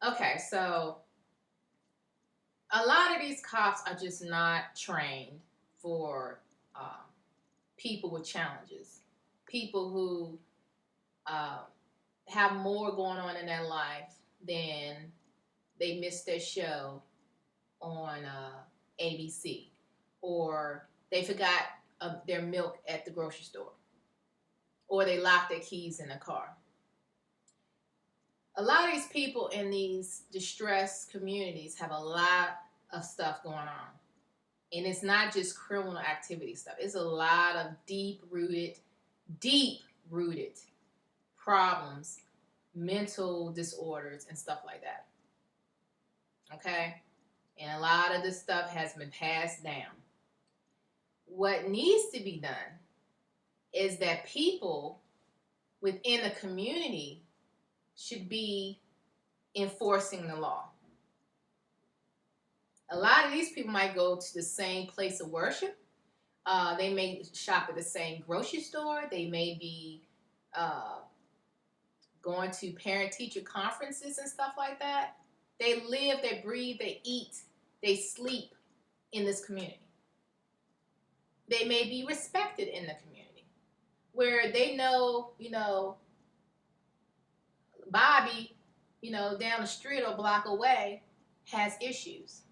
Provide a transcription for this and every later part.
Okay, so a lot of these cops are just not trained for people with challenges, people who uh, have more going on in their life than they miss their show on ABC, or they forgot their milk at the grocery store, or they locked their keys in the car. A lot of these people in these distressed communities have a lot of stuff going on. And it's not just criminal activity stuff. It's a lot of deep rooted problems, mental disorders, and stuff like that. Okay? And a lot of this stuff has been passed down. What needs to be done is that people within the community should be enforcing the law. A lot of these people might go to the same place of worship. They may shop at the same grocery store. They may be going to parent-teacher conferences and stuff like that. They live, they breathe, they eat, they sleep in this community. They may be respected in the community, where they know, Bobby, down the street or block away has issues.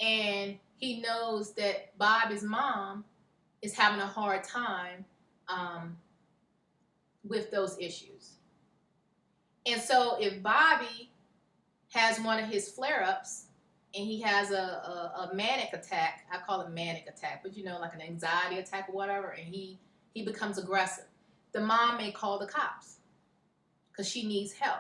And he knows that Bobby's mom is having a hard time with those issues. And so if Bobby has one of his flare-ups and he has a manic attack, I call it manic attack, but like an anxiety attack or whatever, and he becomes aggressive, the mom may call the cops because she needs help.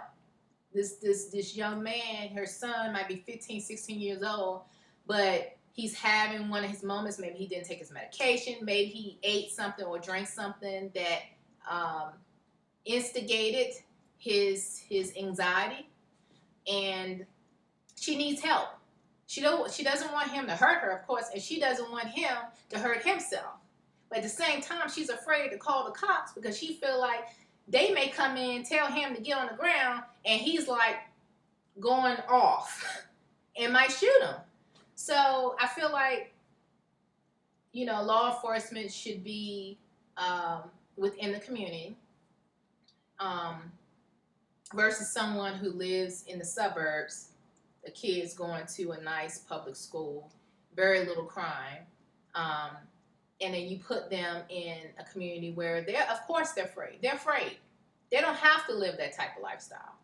This young man, her son, might be 15, 16 years old, but he's having one of his moments. Maybe he didn't take his medication. Maybe he ate something or drank something that instigated his anxiety, and she needs help. She doesn't want him to hurt her, of course, and she doesn't want him to hurt himself. But at the same time, she's afraid to call the cops because she feel like they may come in, tell him to get on the ground, and he's like going off and might shoot him. So I feel like, law enforcement should be within the community versus someone who lives in the suburbs, the kids going to a nice public school, very little crime, and then you put them in a community where of course they're afraid. They're afraid. They don't have to live that type of lifestyle.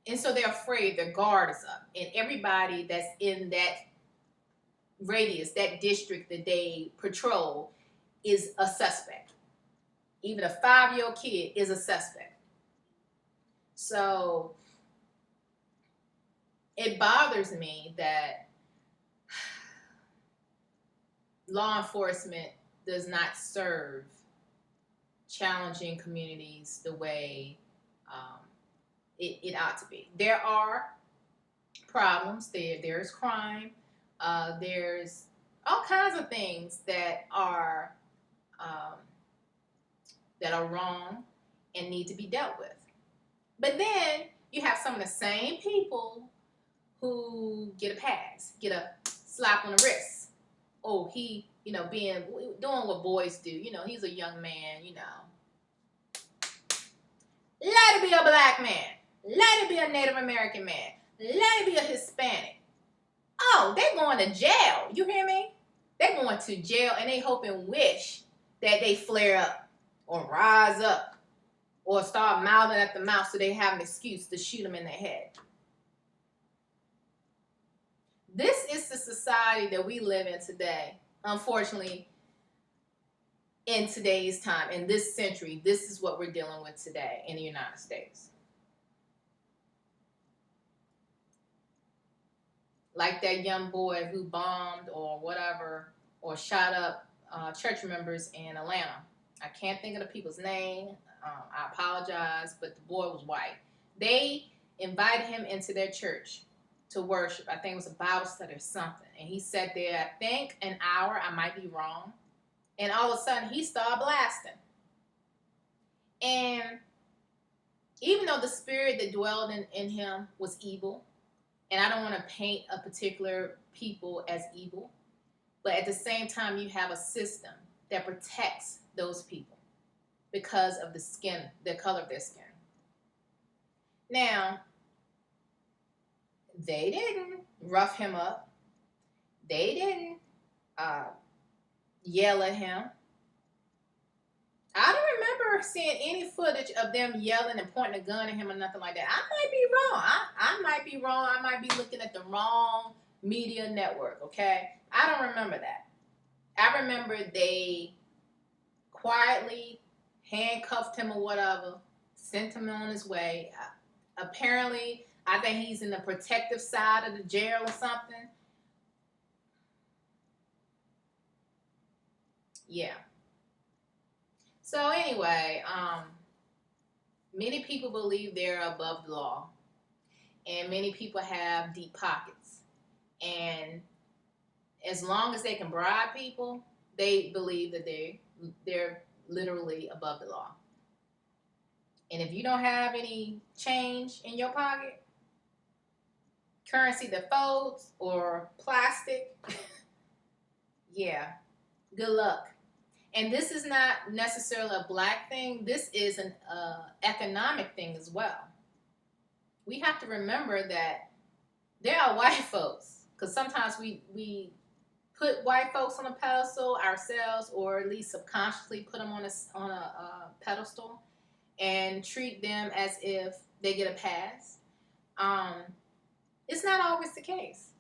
And so they're afraid, their guard is up. And everybody that's in that radius, that district that they patrol, is a suspect. Even a 5-year-old kid is a suspect. So it bothers me that law enforcement does not serve challenging communities the way it ought to be. There are problems. There's crime. There's all kinds of things that are wrong and need to be dealt with. But then you have some of the same people who get a pass, get a slap on the wrist. Oh, he, doing what boys do. He's a young man, Let it be a black man. Let it be a Native American man. Let it be a Hispanic. Oh, they're going to jail. You hear me? They're going to jail, and they hope and wish that they flare up or rise up or start mouthing at the mouth so they have an excuse to shoot them in the head. This is the society that we live in today. Unfortunately, in today's time, in this century, this is what we're dealing with today in the United States. Like that young boy who bombed or whatever, or shot up church members in Atlanta. I can't think of the people's name. I apologize, but the boy was white. They invited him into their church to worship. I think it was a Bible study or something. And he sat there, I think, an hour. I might be wrong. And all of a sudden, he started blasting. And even though the spirit that dwelled in him was evil, and I don't want to paint a particular people as evil, but at the same time, you have a system that protects those people because of the color of their skin. Now, they didn't rough him up. They didn't yell at him. I don't remember seeing any footage of them yelling and pointing a gun at him or nothing like that. I might be wrong. I might be wrong. I might be looking at the wrong media network, okay? I don't remember that. I remember they quietly handcuffed him or whatever, sent him on his way. Apparently, I think he's in the protective side of the jail or something. Yeah. So anyway, many people believe they're above the law, and many people have deep pockets. And as long as they can bribe people, they believe that they're literally above the law. And if you don't have any change in your pocket, currency that folds or plastic, yeah, good luck. And this is not necessarily a black thing. This is an economic thing as well. We have to remember that there are white folks, because sometimes we put white folks on a pedestal ourselves, or at least subconsciously put them on a pedestal and treat them as if they get a pass. It's not always the case,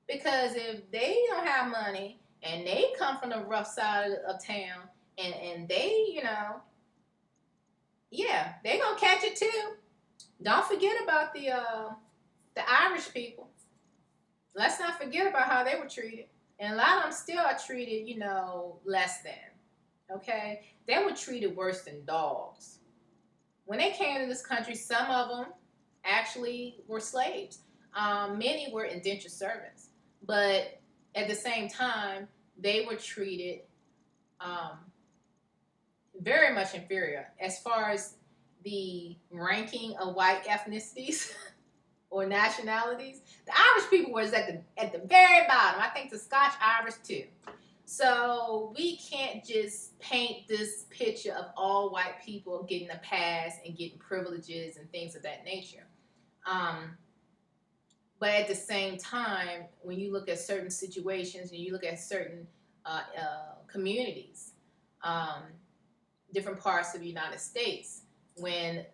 because if they don't have money and they come from the rough side of town, and they, yeah, they gonna catch it too. Don't forget about the Irish people. Let's not forget about how they were treated. And a lot of them still are treated, less than. Okay? They were treated worse than dogs. When they came to this country, some of them actually were slaves. Many were indentured servants. But at the same time, they were treated very much inferior as far as the ranking of white ethnicities or nationalities. The Irish people was at the very bottom. I think the Scotch Irish too. So we can't just paint this picture of all white people getting a pass and getting privileges and things of that nature. But at the same time, when you look at certain situations and you look at certain communities, different parts of the United States, when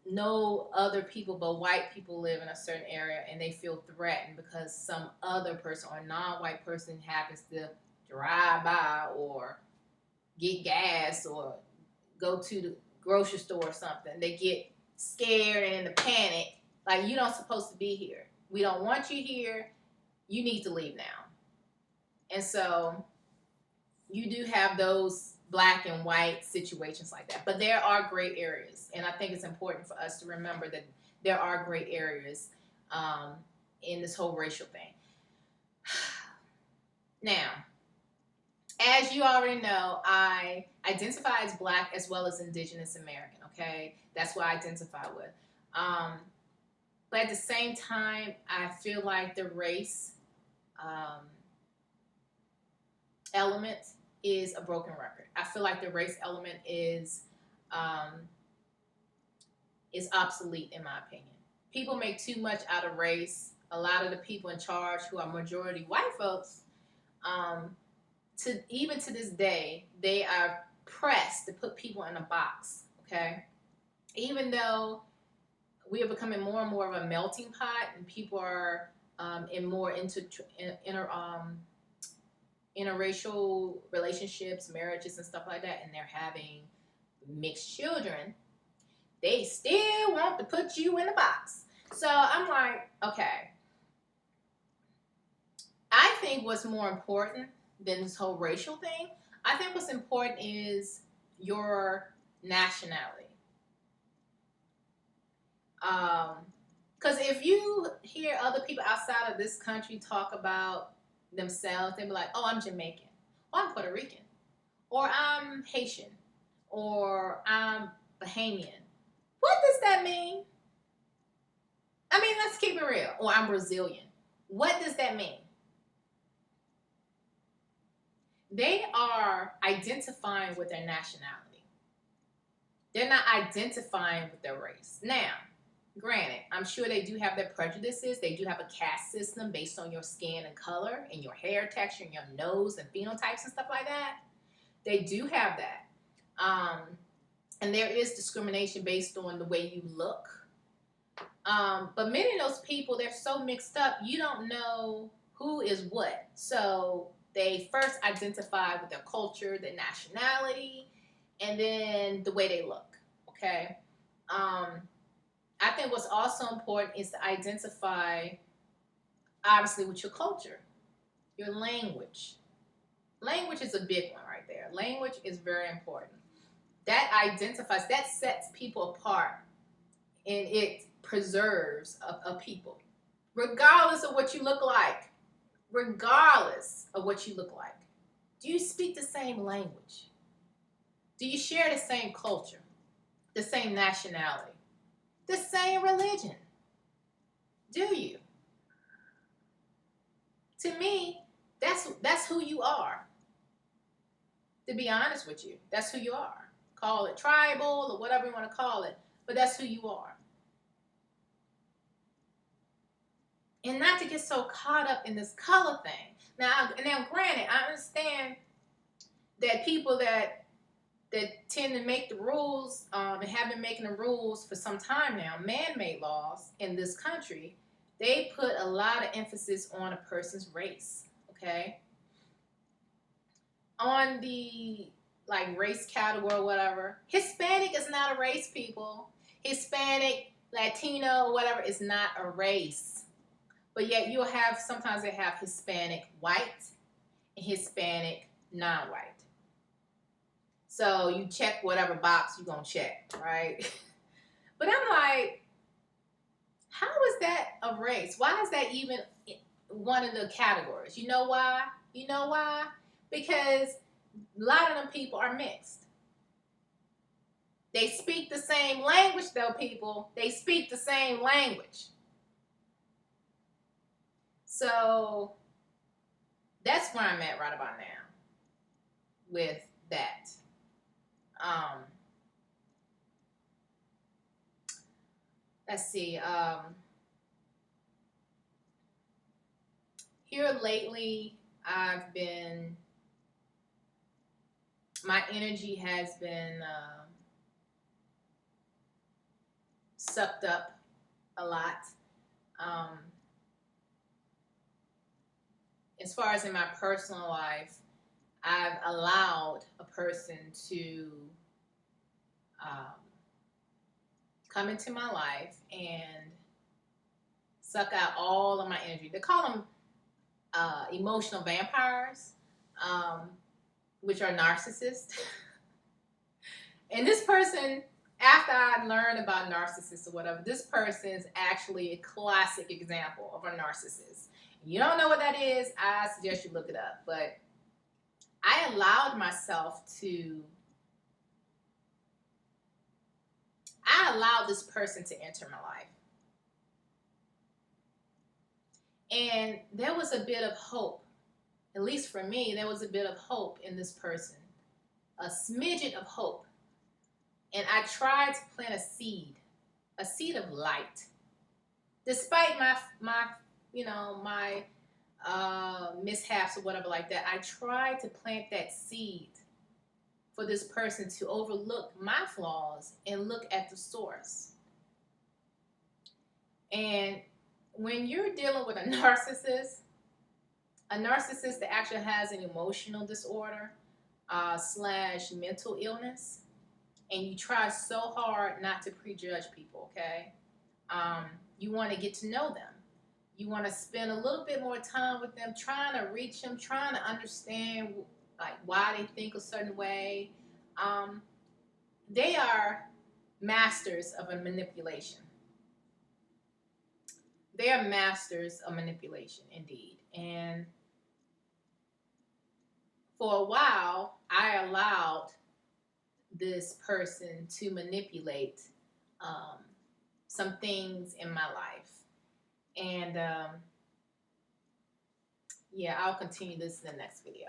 no other people but white people live in a certain area and they feel threatened because some other person or non-white person happens to drive by or get gas or go to the grocery store or something, they get scared and in a panic, like, you're not supposed to be here. We don't want you here. You need to leave now. And so you do have those black and white situations like that. But there are gray areas. And I think it's important for us to remember that there are gray areas in this whole racial thing. Now, as you already know, I identify as Black as well as Indigenous American, okay? That's what I identify with. But at the same time, I feel like the race element is a broken record. I feel like the race element is obsolete, in my opinion. People make too much out of race. A lot of the people in charge, who are majority white folks, even to this day, they are pressed to put people in a box, okay? Even though we are becoming more and more of a melting pot, and people are interracial relationships, marriages, and stuff like that, and they're having mixed children, they still want to put you in a box. So I'm like, okay, I think what's more important than this whole racial thing, I think what's important is your nationality. Because if you hear other people outside of this country talk about themselves, they'll be like, oh, I'm Jamaican, or I'm Puerto Rican, or I'm Haitian, or I'm Bahamian. What does that mean? I mean, let's keep it real. Or I'm Brazilian. What does that mean? They are identifying with their nationality. They're not identifying with their race. Now, granted, I'm sure they do have their prejudices. They do have a caste system based on your skin and color and your hair texture and your nose and phenotypes and stuff like that. They do have that. And there is discrimination based on the way you look. But many of those people, they're so mixed up, you don't know who is what. So they first identify with their culture, their nationality, and then the way they look, okay? I think what's also important is to identify, obviously, with your culture, your language. Language is a big one right there. Language is very important. That identifies, that sets people apart, and it preserves a people, regardless of what you look like. Regardless of what you look like. Do you speak the same language? Do you share the same culture, the same nationality, the same religion? Do you? To me, that's who you are. To be honest with you, that's who you are. Call it tribal or whatever you want to call it, but that's who you are. And not to get so caught up in this color thing. Now granted, I understand that people that tend to make the rules and have been making the rules for some time now, man-made laws in this country, they put a lot of emphasis on a person's race, okay? On the race category or whatever, Hispanic is not a race, people. Hispanic, Latino, or whatever is not a race. But yet you'll have, sometimes they have Hispanic white and Hispanic non-white. So you check whatever box you're going to check, right? But I'm like, how is that a race? Why is that even one of the categories? You know why? You know why? Because a lot of them people are mixed. They speak the same language, though, people. They speak the same language. So that's where I'm at right about now with that. Let's see. Here lately, my energy has been sucked up a lot. As far as in my personal life, I've allowed a person to come into my life and suck out all of my energy. They call them emotional vampires, which are narcissists. And this person, after I learned about narcissists or whatever, this person is actually a classic example of a narcissist. You don't know what that is, I suggest you look it up. But I allowed myself to, I allowed this person to enter my life. And there was a bit of hope, at least for me, there was a bit of hope in this person, a smidgen of hope. And I tried to plant a seed of light. Despite my mishaps or whatever like that, I tried to plant that seed for this person to overlook my flaws and look at the source. And when you're dealing with a narcissist that actually has an emotional disorder / mental illness, and you try so hard not to prejudge people, okay? You want to get to know them. You want to spend a little bit more time with them, trying to reach them, trying to understand why they think a certain way. They are masters of a manipulation. They are masters of manipulation, indeed. And for a while, I allowed this person to manipulate some things in my life. And yeah, I'll continue this in the next video.